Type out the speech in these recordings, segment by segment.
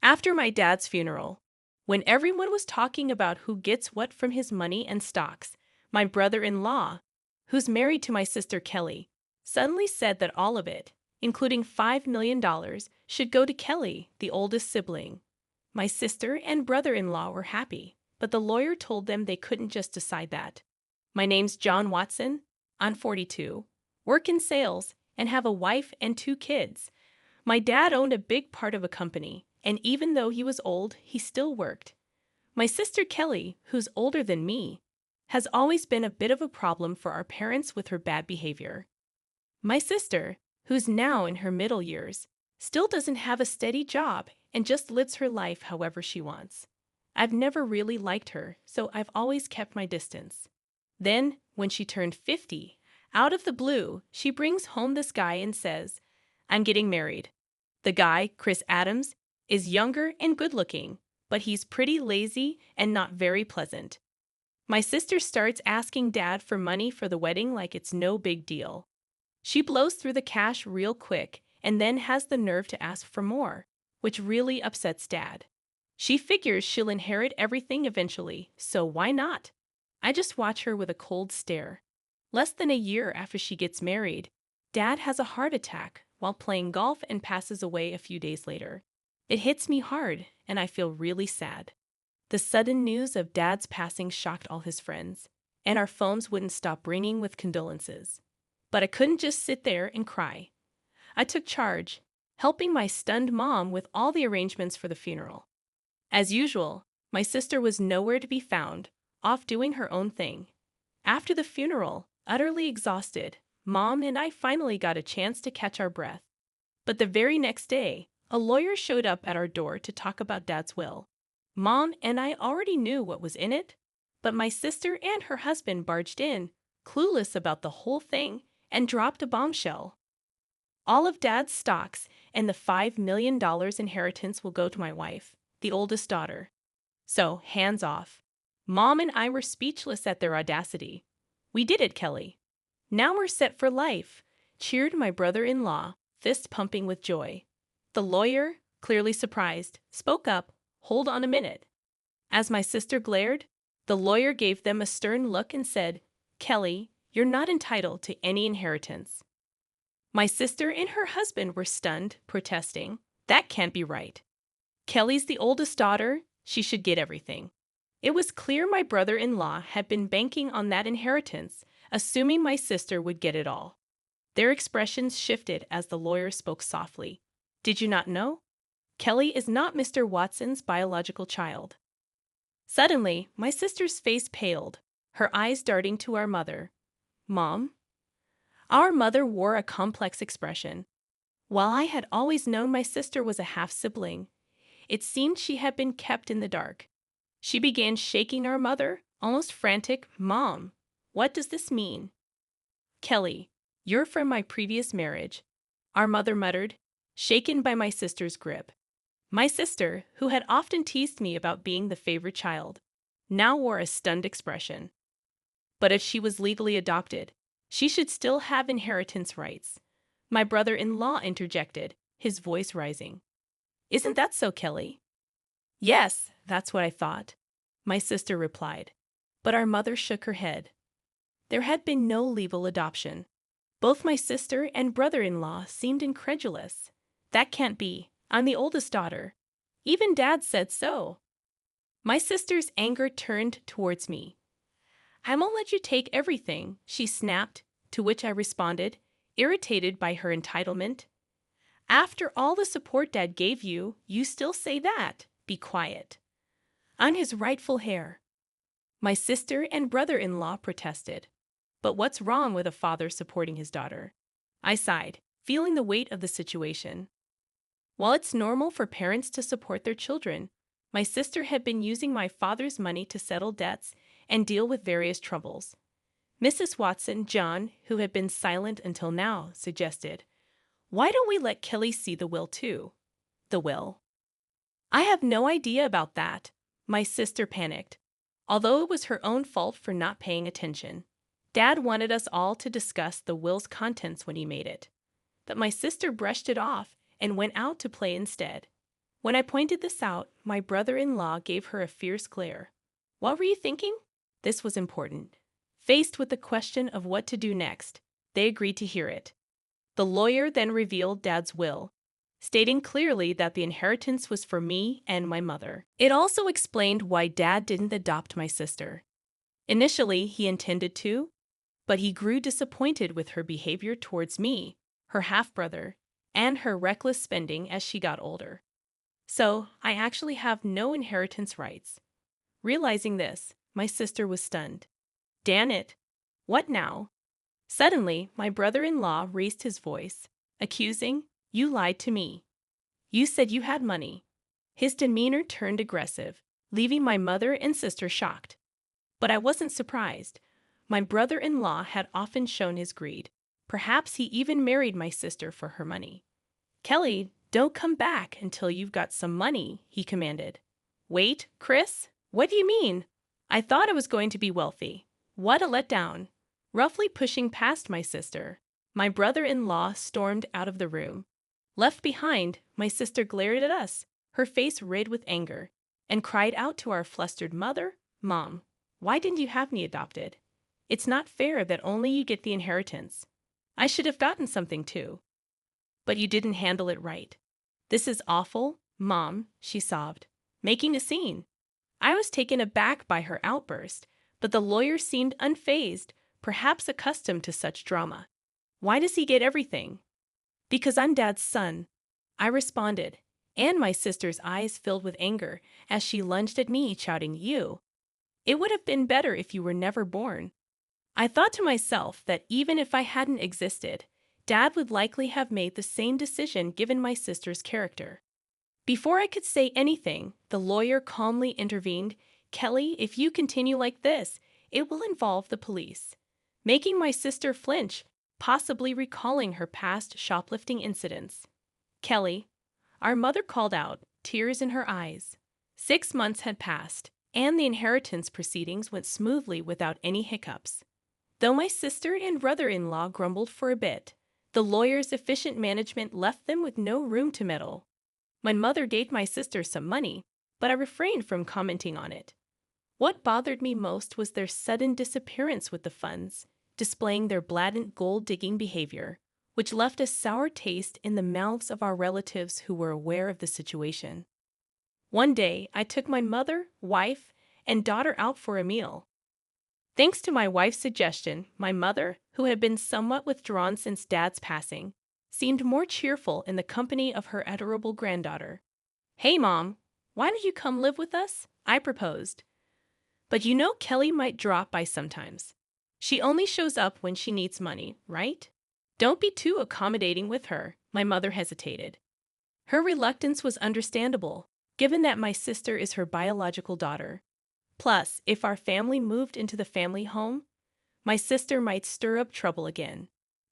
After my dad's funeral, when everyone was talking about who gets what from his money and stocks, my brother-in-law, who's married to my sister Kelly, suddenly said that all of it, including $5 million, should go to Kelly, the oldest sibling. My sister and brother-in-law were happy, but the lawyer told them they couldn't just decide that. My name's John Watson. I'm 42, work in sales, and have a wife and 2 kids. My dad owned a big part of a company, and even though he was old, he still worked. My sister Kelly, who's older than me, has always been a bit of a problem for our parents with her bad behavior. My sister, who's now in her middle years, still doesn't have a steady job and just lives her life however she wants. I've never really liked her, so I've always kept my distance. Then, when she turned 50, out of the blue, she brings home this guy and says, "I'm getting married." The guy, Chris Adams, is younger and good-looking, but he's pretty lazy and not very pleasant. My sister starts asking Dad for money for the wedding like it's no big deal. She blows through the cash real quick and then has the nerve to ask for more, which really upsets Dad. She figures she'll inherit everything eventually, so why not? I just watch her with a cold stare. Less than a year after she gets married, Dad has a heart attack while playing golf and passes away a few days later. It hits me hard, and I feel really sad. The sudden news of Dad's passing shocked all his friends, and our phones wouldn't stop ringing with condolences. But I couldn't just sit there and cry. I took charge, helping my stunned mom with all the arrangements for the funeral. As usual, my sister was nowhere to be found, off doing her own thing. After the funeral, utterly exhausted, Mom and I finally got a chance to catch our breath. But the very next day, a lawyer showed up at our door to talk about Dad's will. Mom and I already knew what was in it, but my sister and her husband barged in, clueless about the whole thing, and dropped a bombshell. All of Dad's stocks and the $5 million inheritance will go to my wife, the oldest daughter. So, hands off. Mom and I were speechless at their audacity. "We did it, Kelly. Now we're set for life," cheered my brother-in-law, fist pumping with joy. The lawyer, clearly surprised, spoke up, "Hold on a minute." As my sister glared, the lawyer gave them a stern look and said, "Kelly, you're not entitled to any inheritance." My sister and her husband were stunned, protesting, "That can't be right. Kelly's the oldest daughter, she should get everything." It was clear my brother-in-law had been banking on that inheritance, assuming my sister would get it all. Their expressions shifted as the lawyer spoke softly. "Did you not know? Kelly is not Mr. Watson's biological child." Suddenly, my sister's face paled, her eyes darting to our mother. "Mom?" Our mother wore a complex expression. While I had always known my sister was a half-sibling, it seemed she had been kept in the dark. She began shaking our mother, almost frantic. "Mom, what does this mean?" "Kelly, you're from my previous marriage," our mother muttered, shaken by my sister's grip. My sister, who had often teased me about being the favorite child, now wore a stunned expression. But if she was legally adopted, she should still have inheritance rights. My brother-in-law interjected, his voice rising. "Isn't that so, Kelly?" "Yes, that's what I thought," my sister replied. But our mother shook her head. There had been no legal adoption. Both my sister and brother-in-law seemed incredulous. "That can't be. I'm the oldest daughter. Even Dad said so." My sister's anger turned towards me. "I won't let you take everything," she snapped, to which I responded, irritated by her entitlement. "After all the support Dad gave you, you still say that. Be quiet." "I'm his rightful heir." My sister and brother-in-law protested. But what's wrong with a father supporting his daughter? I sighed, feeling the weight of the situation. While it's normal for parents to support their children, my sister had been using my father's money to settle debts and deal with various troubles. Mrs. Watson, John, who had been silent until now, suggested, "Why don't we let Kelly see the will too?" "The will?" "I have no idea about that." My sister panicked, although it was her own fault for not paying attention. Dad wanted us all to discuss the will's contents when he made it. But my sister brushed it off and went out to play instead. When I pointed this out, my brother-in-law gave her a fierce glare. What were you thinking? This was important. Faced with the question of what to do next, they agreed to hear it. The lawyer then revealed Dad's will, stating clearly that the inheritance was for me and my mother. It also explained why Dad didn't adopt my sister. Initially, he intended to, but he grew disappointed with her behavior towards me, her half-brother, and her reckless spending as she got older. So, I actually have no inheritance rights. Realizing this, my sister was stunned. Damn it! What now? Suddenly, my brother-in-law raised his voice, accusing, "You lied to me. You said you had money." His demeanor turned aggressive, leaving my mother and sister shocked. But I wasn't surprised. My brother-in-law had often shown his greed. Perhaps he even married my sister for her money. "Kelly, don't come back until you've got some money," he commanded. "Wait, Chris? What do you mean? I thought I was going to be wealthy. What a letdown." Roughly pushing past my sister, my brother-in-law stormed out of the room. Left behind, my sister glared at us, her face red with anger, and cried out to our flustered mother, "Mom, why didn't you have me adopted? It's not fair that only you get the inheritance. I should have gotten something too. But you didn't handle it right. This is awful, Mom," she sobbed, making a scene. I was taken aback by her outburst, but the lawyer seemed unfazed, perhaps accustomed to such drama. "Why does he get everything?" "Because I'm Dad's son," I responded, and my sister's eyes filled with anger as she lunged at me, shouting, "You! It would have been better if you were never born." I thought to myself that even if I hadn't existed, Dad would likely have made the same decision given my sister's character. Before I could say anything, the lawyer calmly intervened. "Kelly, if you continue like this, it will involve the police," making my sister flinch, possibly recalling her past shoplifting incidents. "Kelly," our mother called out, tears in her eyes. 6 months had passed, and the inheritance proceedings went smoothly without any hiccups. Though my sister and brother-in-law grumbled for a bit, the lawyer's efficient management left them with no room to meddle. My mother gave my sister some money, but I refrained from commenting on it. What bothered me most was their sudden disappearance with the funds, displaying their blatant gold-digging behavior, which left a sour taste in the mouths of our relatives who were aware of the situation. One day, I took my mother, wife, and daughter out for a meal. Thanks to my wife's suggestion, my mother, who had been somewhat withdrawn since Dad's passing, seemed more cheerful in the company of her adorable granddaughter. "Hey, Mom, why don't you come live with us?" I proposed. "But you know Kelly might drop by sometimes. She only shows up when she needs money, right? Don't be too accommodating with her," my mother hesitated. Her reluctance was understandable, given that my sister is her biological daughter. Plus, if our family moved into the family home, my sister might stir up trouble again.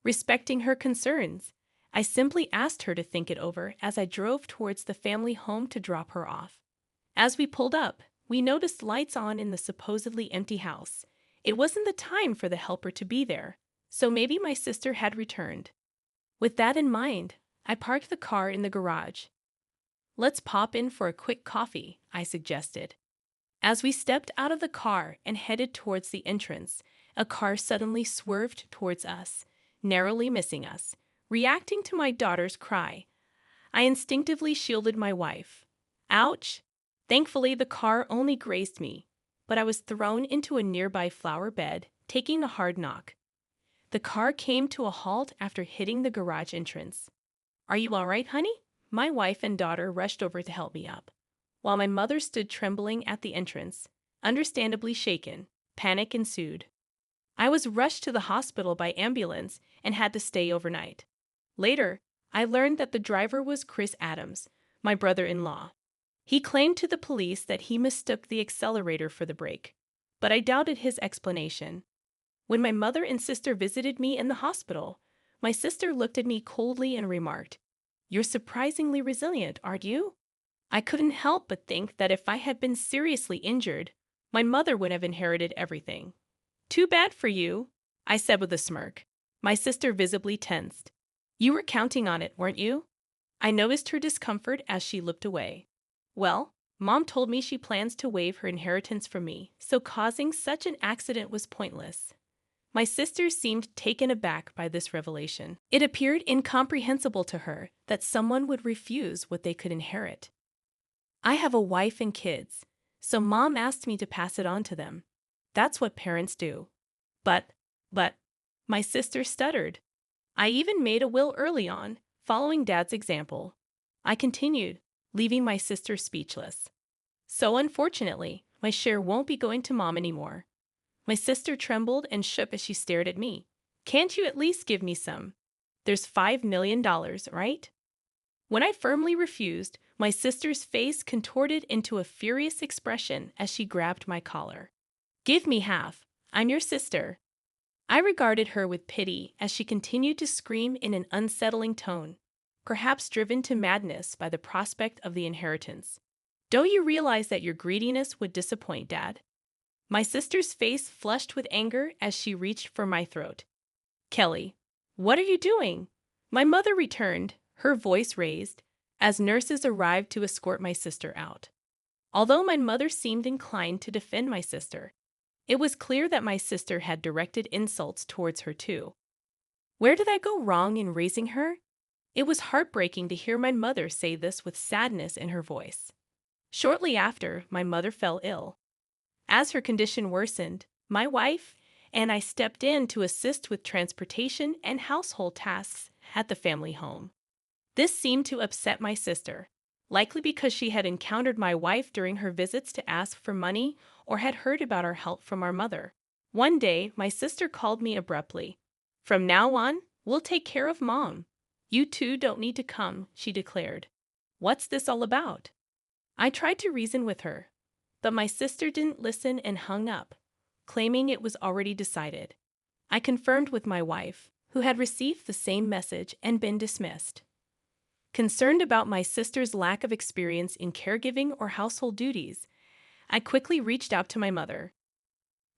Respecting her concerns, I simply asked her to think it over as I drove towards the family home to drop her off. As we pulled up, we noticed lights on in the supposedly empty house. It wasn't the time for the helper to be there, so maybe my sister had returned. With that in mind, I parked the car in the garage. "Let's pop in for a quick coffee," I suggested. As we stepped out of the car and headed towards the entrance, a car suddenly swerved towards us, narrowly missing us. Reacting to my daughter's cry, I instinctively shielded my wife. Ouch! Thankfully, the car only grazed me, but I was thrown into a nearby flower bed, taking a hard knock. The car came to a halt after hitting the garage entrance. "Are you all right, honey?" My wife and daughter rushed over to help me up, while my mother stood trembling at the entrance, understandably shaken. Panic ensued. I was rushed to the hospital by ambulance and had to stay overnight. Later, I learned that the driver was Chris Adams, my brother-in-law. He claimed to the police that he mistook the accelerator for the brake, but I doubted his explanation. When my mother and sister visited me in the hospital, my sister looked at me coldly and remarked, "You're surprisingly resilient, aren't you?" I couldn't help but think that if I had been seriously injured, my mother would have inherited everything. "Too bad for you," I said with a smirk. My sister visibly tensed. "You were counting on it, weren't you?" I noticed her discomfort as she looked away. Well, Mom told me she plans to waive her inheritance from me, so causing such an accident was pointless. My sister seemed taken aback by this revelation. It appeared incomprehensible to her that someone would refuse what they could inherit. I have a wife and kids, so Mom asked me to pass it on to them. That's what parents do. But, my sister stuttered. I even made a will early on, following Dad's example. I continued, leaving my sister speechless. So unfortunately, my share won't be going to Mom anymore. My sister trembled and shook as she stared at me. Can't you at least give me some? There's $5 million, right? When I firmly refused, my sister's face contorted into a furious expression as she grabbed my collar. Give me half. I'm your sister. I regarded her with pity as she continued to scream in an unsettling tone, perhaps driven to madness by the prospect of the inheritance. Don't you realize that your greediness would disappoint, Dad? My sister's face flushed with anger as she reached for my throat. Kelly, what are you doing? My mother returned, her voice raised, as nurses arrived to escort my sister out. Although my mother seemed inclined to defend my sister, it was clear that my sister had directed insults towards her too. Where did I go wrong in raising her? It was heartbreaking to hear my mother say this with sadness in her voice. Shortly after, my mother fell ill. As her condition worsened, my wife and I stepped in to assist with transportation and household tasks at the family home. This seemed to upset my sister, likely because she had encountered my wife during her visits to ask for money or had heard about our help from our mother. One day, my sister called me abruptly. From now on, we'll take care of Mom. You two don't need to come, she declared. What's this all about? I tried to reason with her, but my sister didn't listen and hung up, claiming it was already decided. I confirmed with my wife, who had received the same message and been dismissed. Concerned about my sister's lack of experience in caregiving or household duties, I quickly reached out to my mother.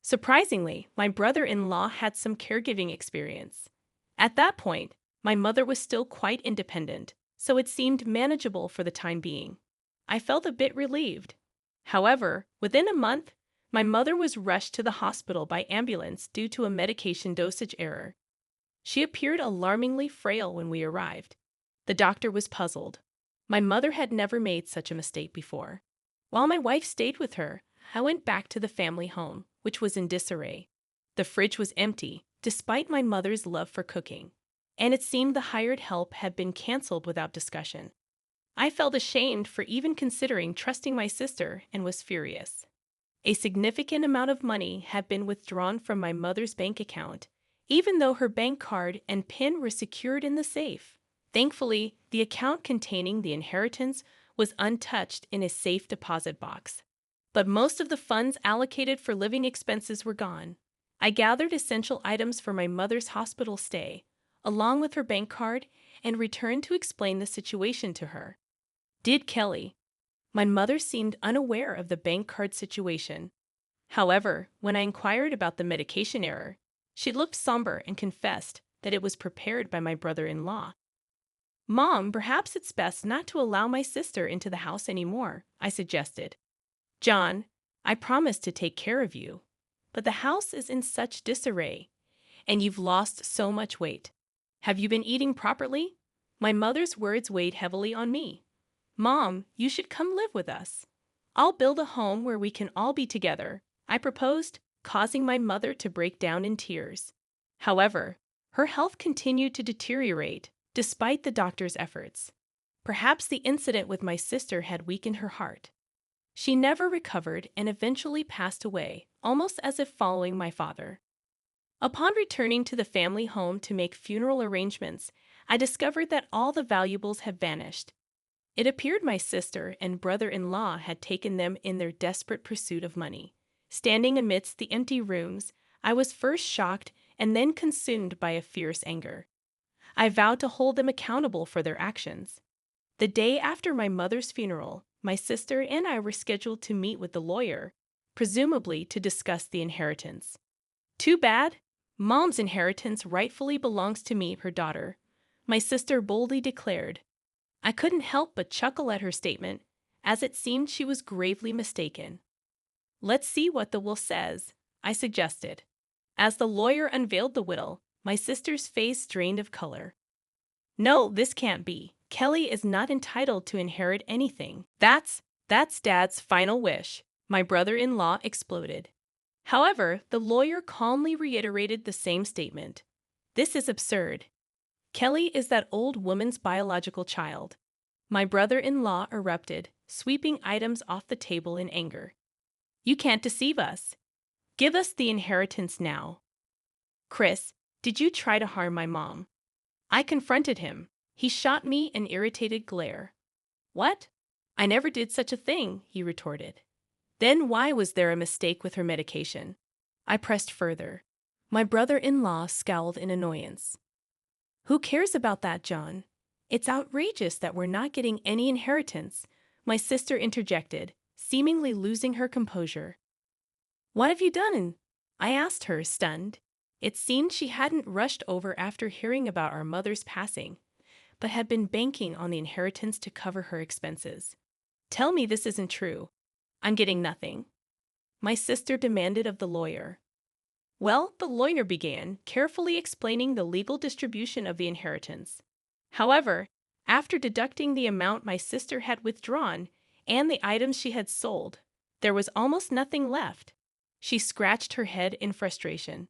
Surprisingly, my brother-in-law had some caregiving experience. At that point, my mother was still quite independent, so it seemed manageable for the time being. I felt a bit relieved. However, within a month, my mother was rushed to the hospital by ambulance due to a medication dosage error. She appeared alarmingly frail when we arrived. The doctor was puzzled. My mother had never made such a mistake before. While my wife stayed with her, I went back to the family home, which was in disarray. The fridge was empty, despite my mother's love for cooking, and it seemed the hired help had been canceled without discussion. I felt ashamed for even considering trusting my sister and was furious. A significant amount of money had been withdrawn from my mother's bank account, even though her bank card and PIN were secured in the safe. Thankfully, the account containing the inheritance was untouched in a safe deposit box. But most of the funds allocated for living expenses were gone. I gathered essential items for my mother's hospital stay, along with her bank card, and returned to explain the situation to her. Did Kelly? My mother seemed unaware of the bank card situation. However, when I inquired about the medication error, she looked somber and confessed that it was prepared by my brother-in-law. Mom, perhaps it's best not to allow my sister into the house anymore, I suggested. John, I promised to take care of you, but the house is in such disarray, and you've lost so much weight. Have you been eating properly? My mother's words weighed heavily on me. Mom, you should come live with us. I'll build a home where we can all be together, I proposed, causing my mother to break down in tears. However, her health continued to deteriorate, despite the doctor's efforts. Perhaps the incident with my sister had weakened her heart. She never recovered and eventually passed away, almost as if following my father. Upon returning to the family home to make funeral arrangements, I discovered that all the valuables had vanished. It appeared my sister and brother-in-law had taken them in their desperate pursuit of money. Standing amidst the empty rooms, I was first shocked and then consumed by a fierce anger. I vowed to hold them accountable for their actions. The day after my mother's funeral, my sister and I were scheduled to meet with the lawyer, presumably to discuss the inheritance. Too bad. Mom's inheritance rightfully belongs to me, her daughter, my sister boldly declared. I couldn't help but chuckle at her statement, as it seemed she was gravely mistaken. Let's see what the will says, I suggested. As the lawyer unveiled the will, my sister's face drained of color. No, this can't be. Kelly is not entitled to inherit anything. That's Dad's final wish, my brother-in-law exploded. However, the lawyer calmly reiterated the same statement. This is absurd. Kelly is that old woman's biological child. My brother-in-law erupted, sweeping items off the table in anger. You can't deceive us. Give us the inheritance now. Chris, did you try to harm my mom? I confronted him. He shot me an irritated glare. What? I never did such a thing, he retorted. Then why was there a mistake with her medication? I pressed further. My brother-in-law scowled in annoyance. Who cares about that, John? It's outrageous that we're not getting any inheritance, my sister interjected, seemingly losing her composure. What have you done? I asked her, stunned. It seemed she hadn't rushed over after hearing about our mother's passing, but had been banking on the inheritance to cover her expenses. Tell me this isn't true. I'm getting nothing. My sister demanded of the lawyer. Well, the lawyer began, carefully explaining the legal distribution of the inheritance. However, after deducting the amount my sister had withdrawn and the items she had sold, there was almost nothing left. She scratched her head in frustration.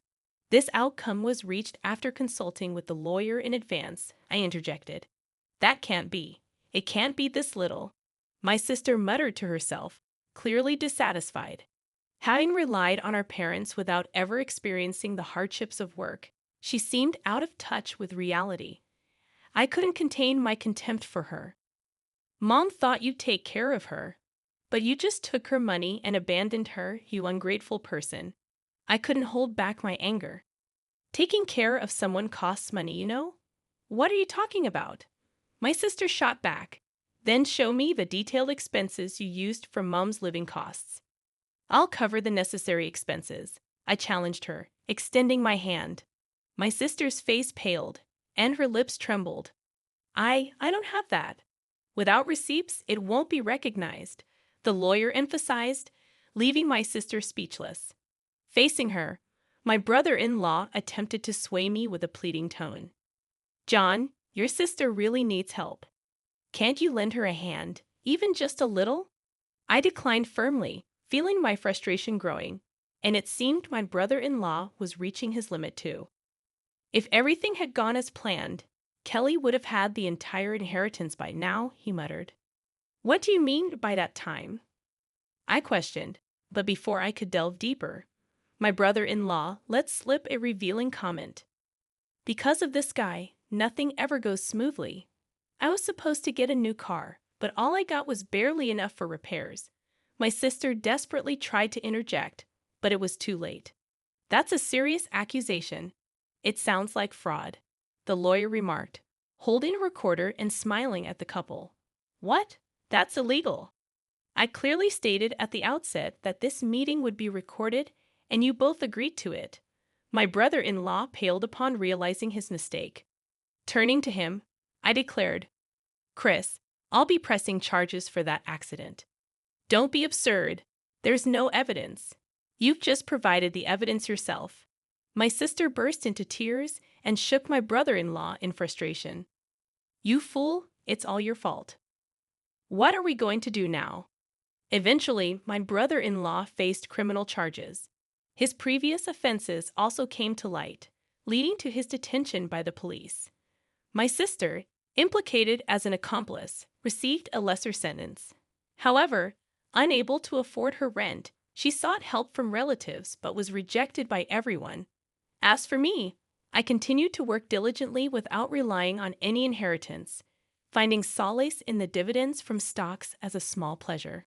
This outcome was reached after consulting with the lawyer in advance, I interjected. That can't be. It can't be this little. My sister muttered to herself, clearly dissatisfied. Having relied on our parents without ever experiencing the hardships of work, she seemed out of touch with reality. I couldn't contain my contempt for her. Mom thought you'd take care of her, but you just took her money and abandoned her, you ungrateful person. I couldn't hold back my anger. Taking care of someone costs money, you know? What are you talking about? My sister shot back. Then show me the detailed expenses you used for Mom's living costs. I'll cover the necessary expenses, I challenged her, extending my hand. My sister's face paled, and her lips trembled. I don't have that. Without receipts, it won't be recognized, the lawyer emphasized, leaving my sister speechless. Facing her, my brother-in-law attempted to sway me with a pleading tone. John, your sister really needs help. Can't you lend her a hand, even just a little? I declined firmly, feeling my frustration growing, and it seemed my brother-in-law was reaching his limit too. If everything had gone as planned, Kelly would have had the entire inheritance by now, he muttered. What do you mean by that time? I questioned, but before I could delve deeper, my brother-in-law let slip a revealing comment. Because of this guy, nothing ever goes smoothly. I was supposed to get a new car, but all I got was barely enough for repairs. My sister desperately tried to interject, but it was too late. That's a serious accusation. It sounds like fraud, the lawyer remarked, holding a recorder and smiling at the couple. What? That's illegal. I clearly stated at the outset that this meeting would be recorded, and you both agreed to it. My brother-in-law paled upon realizing his mistake. Turning to him, I declared, Chris, I'll be pressing charges for that accident. Don't be absurd. There's no evidence. You've just provided the evidence yourself. My sister burst into tears and shook my brother-in-law in frustration. You fool, it's all your fault. What are we going to do now? Eventually, my brother-in-law faced criminal charges. His previous offenses also came to light, leading to his detention by the police. My sister, implicated as an accomplice, received a lesser sentence. However, unable to afford her rent, she sought help from relatives but was rejected by everyone. As for me, I continued to work diligently without relying on any inheritance, finding solace in the dividends from stocks as a small pleasure.